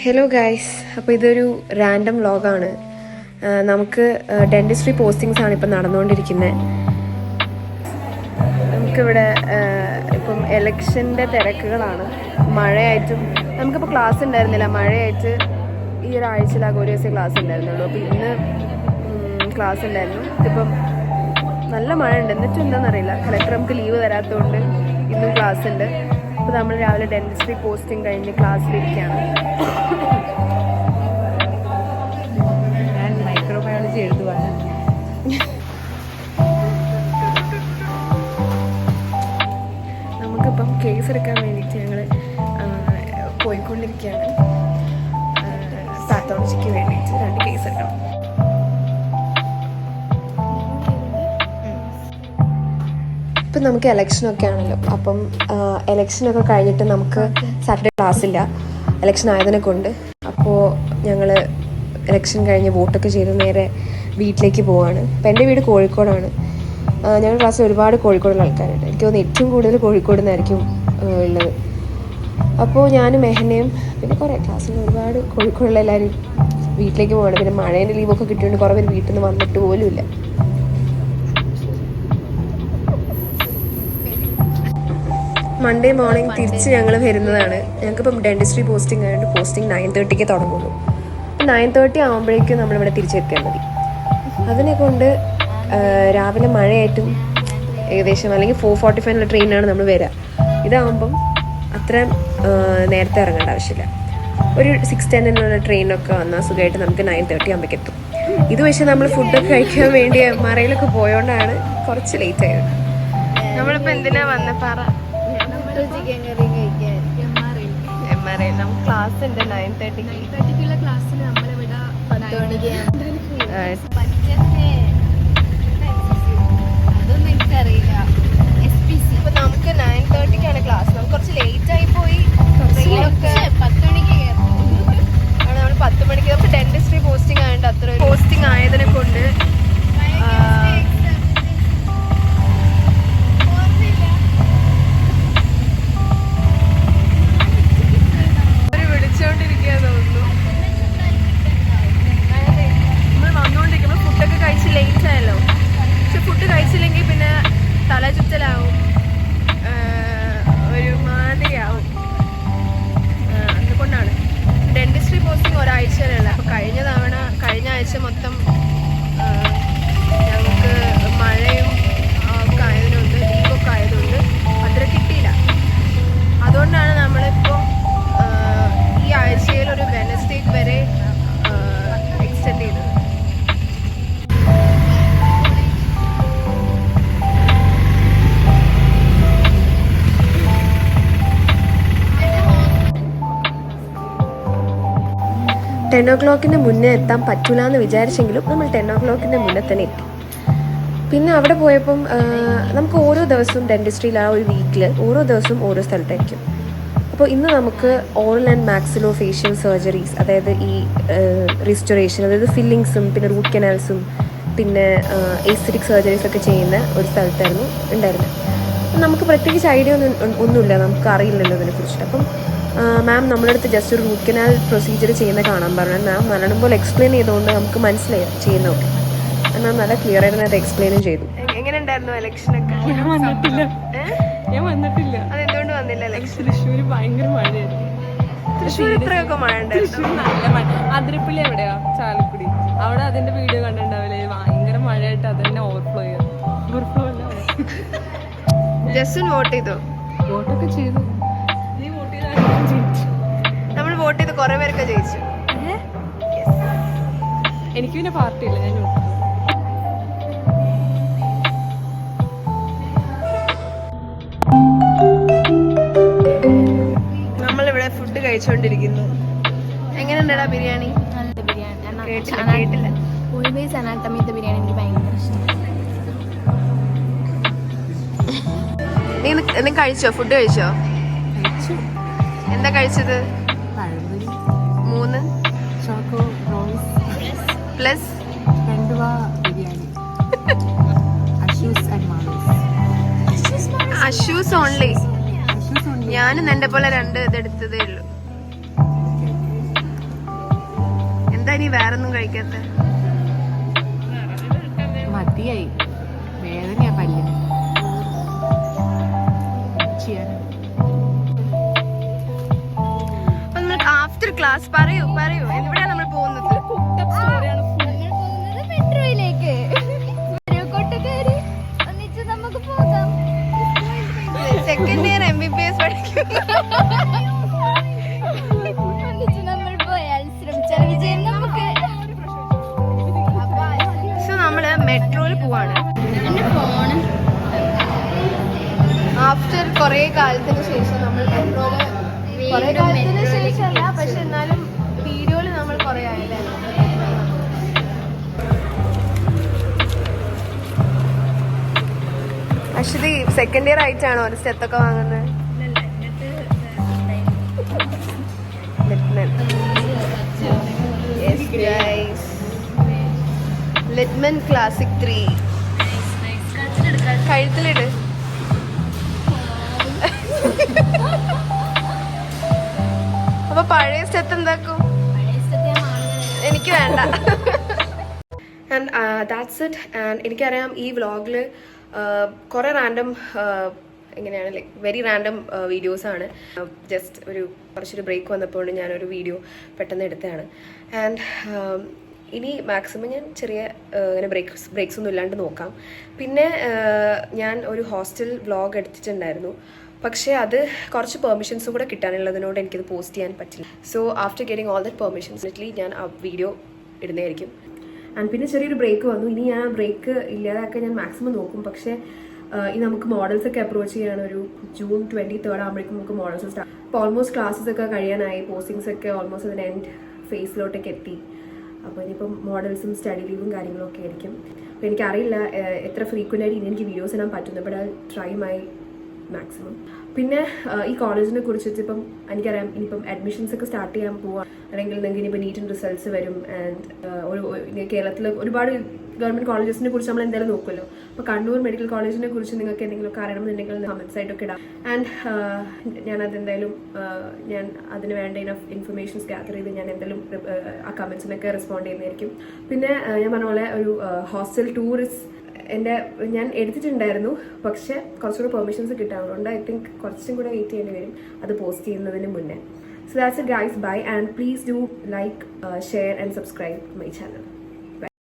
Hello guys, അപ്പോൾ ഇതൊരു random വ്ളോഗാണ്. നമുക്ക് ഡെന്റിസ്ട്രി പോസ്റ്റിങ്സ് ആണ് ഇപ്പം നടന്നുകൊണ്ടിരിക്കുന്നത്. നമുക്കിവിടെ ഇപ്പം എലക്ഷൻ്റെ തിരക്കുകളാണ്. മഴയായിട്ടും നമുക്കിപ്പോൾ ക്ലാസ് ഉണ്ടായിരുന്നില്ല. മഴയായിട്ട് ഈ ഒരാഴ്ചയിലാകെ ഒരു ദിവസം ക്ലാസ് ഉണ്ടായിരുന്നുള്ളൂ. അപ്പോൾ ഇന്ന് ക്ലാസ് ഉണ്ടായിരുന്നു. ഇതിപ്പം നല്ല മഴ ഉണ്ട്. എന്നിട്ടും എന്താണെന്നറിയില്ല, കളക്ടർ നമുക്ക് ലീവ് തരാത്തതുകൊണ്ട് ഇന്നും ക്ലാസ് ഉണ്ട്. അപ്പോൾ നമ്മൾ രാവിലെ ഡെന്റിസ്ട്രി പോസ്റ്റിംഗ് കഴിഞ്ഞ് ക്ലാസ്സിലിരിക്കുകയാണ്. ഞാൻ മൈക്രോബയോളജി എഴുതുവാണ്. നമുക്കിപ്പം കേസ് എടുക്കാൻ വേണ്ടിയിട്ട് ഞങ്ങൾ പോയിക്കൊണ്ടിരിക്കുകയാണ്. പാത്തോളജിക്ക് വേണ്ടിയിട്ട് 2 കേസ് എടുക്കണം. ഇപ്പം നമുക്ക് എലക്ഷനൊക്കെ ആണല്ലോ. അപ്പം എലക്ഷനൊക്കെ കഴിഞ്ഞിട്ട് നമുക്ക് സാറ്റർഡേ ക്ലാസ്സില്ല, എലക്ഷൻ ആയതിനെ കൊണ്ട്. അപ്പോൾ ഞങ്ങൾ എലക്ഷൻ കഴിഞ്ഞ് വോട്ടൊക്കെ ചെയ്ത് നേരെ വീട്ടിലേക്ക് പോവാണ്. അപ്പം എൻ്റെ വീട് കോഴിക്കോടാണ്. ഞങ്ങളുടെ ക്ലാസ്സിൽ ഒരുപാട് കോഴിക്കോടുള്ള ആൾക്കാരുണ്ട്. എനിക്ക് തോന്നുന്നു ഏറ്റവും കൂടുതൽ കോഴിക്കോട് നിന്നായിരിക്കും ഉള്ളത്. അപ്പോൾ ഞാനും മെഹനയും പിന്നെ കുറേ ക്ലാസ്സിൽ ഒരുപാട് കോഴിക്കോടുള്ള എല്ലാവരും വീട്ടിലേക്ക് പോവാണ്. പിന്നെ മഴേൻ്റെ ലീവൊക്കെ കിട്ടിയതുകൊണ്ട് കുറേ പേര് വീട്ടിൽ നിന്ന് വന്നിട്ട് പോലുമില്ല. മൺഡേ മോർണിംഗ് തിരിച്ച് ഞങ്ങൾ വരുന്നതാണ്. ഞങ്ങൾക്കിപ്പം ഡെന്റിസ്ട്രി പോസ്റ്റിംഗ് ആയതുകൊണ്ട് പോസ്റ്റിംഗ് 9:30 തുടങ്ങുള്ളൂ. 9:30 ആകുമ്പോഴേക്കും നമ്മളിവിടെ തിരിച്ചെത്തിയാൽ മതി. അതിനെ കൊണ്ട് രാവിലെ മഴയായിട്ടും ഏകദേശം അല്ലെങ്കിൽ 4:45 ട്രെയിനാണ് നമ്മൾ വരിക. ഇതാകുമ്പം അത്ര നേരത്തെ ഇറങ്ങേണ്ട ആവശ്യമില്ല. ഒരു 6:10 ട്രെയിനൊക്കെ വന്നാൽ സുഖമായിട്ട് നമുക്ക് 9:30 ആകുമ്പോഴേക്ക് എത്തും. ഇത് പക്ഷേ നമ്മൾ ഫുഡൊക്കെ കഴിക്കാൻ വേണ്ടി മറയിലൊക്കെ പോയോണ്ടാണ് കുറച്ച് ലേറ്റ് ആയത്. നമ്മളിപ്പോൾ എന്തിനാ വന്ന പറ? ചിക്കൻ കറി കഴിക്കാൻ MRI നമുക്ക് ക്ലാസ് ഉണ്ട് 9:30 ക്ലാസ്സിന് നമ്മളിവിടെ 10 മണിക്ക് അതൊന്നും എനിക്കറിയില്ല. SPC അപ്പോൾ നമുക്ക് 9:30 ക്ലാസ്. നമുക്ക് കുറച്ച് ലേറ്റ് ആയി പോയി. 10 മണിക്ക് ആണ് നമ്മൾ 10 മണിക്ക്. നമുക്ക് ഡെന്റിസ്ട്രി പോസ്റ്റിംഗ് ആയതുകൊണ്ട് അത്ര പോസ്റ്റിംഗ് ആയതിനെ കൊണ്ട് കഴിച്ചില്ലെങ്കിൽ പിന്നെ തലചുറ്റലാവും, ഒരു മാതിരിയാവും. അതുകൊണ്ടാണ് ഡെന്റിസ്ട്രി പോസ്റ്റിംഗ് ഒരാഴ്ചയിലുള്ള. അപ്പോൾ കഴിഞ്ഞ ആഴ്ച മൊത്തം ഞങ്ങൾക്ക് മഴയും ഒക്കെ ആയതുകൊണ്ട് ലീവൊക്കെ ആയതുകൊണ്ട് അത്ര കിട്ടിയില്ല. അതുകൊണ്ടാണ് നമ്മളിപ്പോൾ ഈ ആഴ്ചയിൽ ഒരു വെനസ്ഡേക്ക് വരെ എക്സ്റ്റെൻഡ് ചെയ്തത്. ടെൻ ഓ ക്ലോക്കിന് മുന്നേ എത്താൻ പറ്റൂല എന്ന് വിചാരിച്ചെങ്കിലും നമ്മൾ 10 o'clock മുന്നേ തന്നെ എത്തി. പിന്നെ അവിടെ പോയപ്പം നമുക്ക് ഓരോ ദിവസവും ഡെന്റിസ്ട്രിയിൽ ആ ഒരു വീക്കിൽ ഓരോ ദിവസവും ഓരോ സ്ഥലത്തായിരിക്കും. അപ്പോൾ ഇന്ന് നമുക്ക് oral and maxillo facial surgeries, അതായത് ഈ റിസ്റ്റോറേഷൻ, അതായത് ഫില്ലിങ്സും പിന്നെ റൂട്ട് കനാൽസും പിന്നെ എസ്തെറ്റിക് സർജറീസ് ഒക്കെ ചെയ്യുന്ന ഒരു സ്ഥലത്തായിരുന്നു ഉണ്ടായിരുന്നത്. നമുക്ക് പ്രത്യേകിച്ച് ഐഡിയ ഒന്നുമില്ല, നമുക്ക് അറിയില്ലല്ലോ അതിനെക്കുറിച്ചിട്ട്. അപ്പം മാം നമ്മുടെ അടുത്ത് ജസ്റ്റ് ഒരു റൂട്ട് കനാൽ പ്രൊസീജിയർ ചെയ്യുന്ന കാണാൻ പറഞ്ഞു. മാം നല്ലോണം പോലെ എക്സ്പ്ലെയിൻ ചെയ്തുകൊണ്ട് നമുക്ക് മനസ്സിലായി ചെയ്യുന്നതൊക്കെ. മാം നല്ല ക്ലിയർ ആയിരുന്നു അത് എക്സ്പ്ലെയിനും ചെയ്തു. എങ്ങനെ ഉണ്ടായിരുന്നു എലക്ഷനൊക്കെ? ഞാൻ വന്നിട്ടില്ല. അതെന്തുകൊണ്ട് വന്നില്ല എലക്ഷൻ? തൃശ്ശൂർ ഭയങ്കര മഴയായിരുന്നു. തൃശ്ശൂർ ഇത്രയൊക്കെ മഴ ഉണ്ടായിരുന്നു? നല്ല മഴ. അതിരപ്പള്ളി എവിടെയാ? ചാലക്കുടി. അവിടെ അതിന്റെ വീഡിയോ കണ്ടിട്ടുണ്ടാവില്ലേ? ഭയങ്കര മഴയായിട്ട് അതന്നെ ഓവർഫ്ലോ ചെയ്തു. ജസ്റ്റിൻ വോട്ട് ചെയ്തോ? വോട്ടൊക്കെ ചെയ്തു. നമ്മൾ വോട്ട് ചെയ്ത് കുറെ പേരൊക്കെ ജയിച്ചു. എനിക്ക് പിന്നെ പാർട്ടിയില്ല, ഞാൻ നമ്മളിവിടെ ഫുഡ് കഴിച്ചോണ്ടിരിക്കുന്നു. എങ്ങനെയുണ്ടാ ബിരിയാണി? നല്ല ബിരിയാണി. കേട്ടില്ല. ഓൾവേസ് അനാട്ടമിത്തെ ബിരിയാണി എനിക്ക് ഭയങ്കര ഇഷ്ടമാണ്. നീ കഴിച്ചോ? ഫുഡ് കഴിച്ചോ? എന്താ കഴിച്ചത്? 3 choco rolls plus 2 biryani. Ashoos only. ഞാനും എൻ്റെ പോലെ 2 ഇതെടുത്തതേ ഉള്ളൂ. എന്താ ഇനി വേറൊന്നും കഴിക്കാത്ത? മതിയായി, വേദനയാ പല്ലിന്. ആഫ്റ്റർ ക്ലാസ് പറയൂ എവിടെയാ നമ്മൾ പോകുന്നത്? മെട്രോയിലേക്ക് കൊട്ടുകയറി ഒന്നിച്ച് നമുക്ക് പോകാം. സെക്കൻഡ് ഇയർ MBBS പഠിക്കും. ഒന്നിച്ച് നമ്മൾ പോയാൽ ശ്രമിച്ചാൽ വിജയം നമുക്ക്. സോ നമ്മള് മെട്രോയിൽ പോവാണ്. ഫോണ് ആഫ്റ്റർ കുറെ കാലത്തിന് ശേഷം നമ്മൾ മെട്രോയില്, കുറെ കാലത്തിന് ശേഷമല്ല പക്ഷെ എന്നാലും വീഡിയോയില് നമ്മൾ കുറെ ആയല്ലേ. അശ്വതി സെക്കൻഡ് ഇയർ ആയിട്ടാണോ ഒരു സ്റ്റെത്തൊക്കെ വാങ്ങുന്നത്? ലിറ്റ്മൻ ക്ലാസിക് 3 കഴുത്തിലിട്. അപ്പൊ പഴയ സ്റ്റെത്ത് എന്താക്കും? എനിക്ക് വേണ്ട. And that's it. ആൻഡ് എനിക്കറിയാം ഈ വ്ളോഗിൽ കുറേ റാൻഡം എങ്ങനെയാണ് ലൈക്ക് വെരി റാൻഡം വീഡിയോസാണ്. ജസ്റ്റ് കുറച്ചൊരു ബ്രേക്ക് വന്നപ്പോൾ ഞാനൊരു വീഡിയോ പെട്ടെന്ന് എടുത്തതാണ്. ആൻഡ് ഇനി മാക്സിമം ഞാൻ ചെറിയ അങ്ങനെ ബ്രേക്സ് ഒന്നും ഇല്ലാണ്ട് നോക്കാം. പിന്നെ ഞാൻ ഒരു ഹോസ്റ്റൽ വ്ളോഗ് എടുത്തിട്ടുണ്ടായിരുന്നു, പക്ഷേ അത് കുറച്ച് പെർമിഷൻസും കൂടെ കിട്ടാനുള്ളതിനോട് എനിക്കത് പോസ്റ്റ് ചെയ്യാൻ പറ്റില്ല. So after getting all that permissions ഞാൻ ആ വീഡിയോ ഇടുന്നതായിരിക്കും. ആൻഡ് പിന്നെ ചെറിയൊരു ബ്രേക്ക് വന്നു. ഇനി ഞാൻ ആ ബ്രേക്ക് ഇല്ലാതാക്കാൻ ഞാൻ മാക്സിമം നോക്കും. പക്ഷേ ഇനി നമുക്ക് മോഡൽസ് ഒക്കെ അപ്രോച്ച് ചെയ്യാണ്. ഒരു ജൂൺ 23 ആകുമ്പോഴേക്കും നമുക്ക് മോഡൽസ് സ്റ്റാർട്ട്. അപ്പോൾ ഓൾമോസ്റ്റ് ക്ലാസ്സസ് ഒക്കെ കഴിയാനായി, പോസ്റ്റിങ്സ് ഒക്കെ ഓൾമോസ്റ്റ് അതിൻ്റെ എൻഡ് ഫേസിലോട്ടൊക്കെ എത്തി. അപ്പോൾ ഇനിയിപ്പം മോഡൽസും സ്റ്റഡി ലീവും കാര്യങ്ങളൊക്കെ ആയിരിക്കും. അപ്പോൾ എനിക്കറിയില്ല എത്ര ഫ്രീക്വൻ്റ് ആയിട്ട് ഇനി എനിക്ക് വീഡിയോസ് ഇടാൻ പറ്റുന്നു. But I try my maximum. പിന്നെ ഈ കോളേജിനെ കുറിച്ചിട്ട് ഇപ്പം എനിക്കറിയാം ഇനിയിപ്പം അഡ്മിഷൻസ് ഒക്കെ സ്റ്റാർട്ട് ചെയ്യാൻ പോവാം. അല്ലെങ്കിൽ നിങ്ങൾക്ക് ഇനിയിപ്പോൾ നീറ്റും റിസൾട്ട്സ് വരും. ആൻഡ് കേരളത്തിൽ ഒരുപാട് ഗവൺമെൻറ് കോളേജസിനെ കുറിച്ച് നമ്മൾ എന്തായാലും നോക്കുമല്ലോ. അപ്പോൾ കണ്ണൂർ മെഡിക്കൽ കോളേജിനെ കുറിച്ച് നിങ്ങൾക്ക് എന്തെങ്കിലുമൊക്കെ അറിയണമെന്നുണ്ടെങ്കിൽ കമൻസ് ആയിട്ടൊക്കെ ഇടാം. ആൻഡ് ഞാനതെന്തായാലും ഞാൻ അതിന് വേണ്ട ഇനഫ് ഇൻഫർമേഷൻസ് ഗ്യാദർ ചെയ്ത് ഞാൻ എന്തായാലും ആ കമൻസിനൊക്കെ റെസ്പോണ്ട് ചെയ്യുന്നതായിരിക്കും. പിന്നെ ഞാൻ പറഞ്ഞ പോലെ ഒരു ഹോസ്റ്റൽ ടൂറിസ്റ്റ് ഞാൻ എടുത്തിട്ടുണ്ടായിരുന്നു, പക്ഷെ കുറച്ചുകൂടെ പെർമിഷൻസ് കിട്ടാറുണ്ട്. ഐ തിങ്ക് കുറച്ചും കൂടെ വെയിറ്റ് ചെയ്യേണ്ടി വരും അത് പോസ്റ്റ് ചെയ്യുന്നതിന് മുന്നേ. So that's it guys, bye, and please do like, share and subscribe my channel.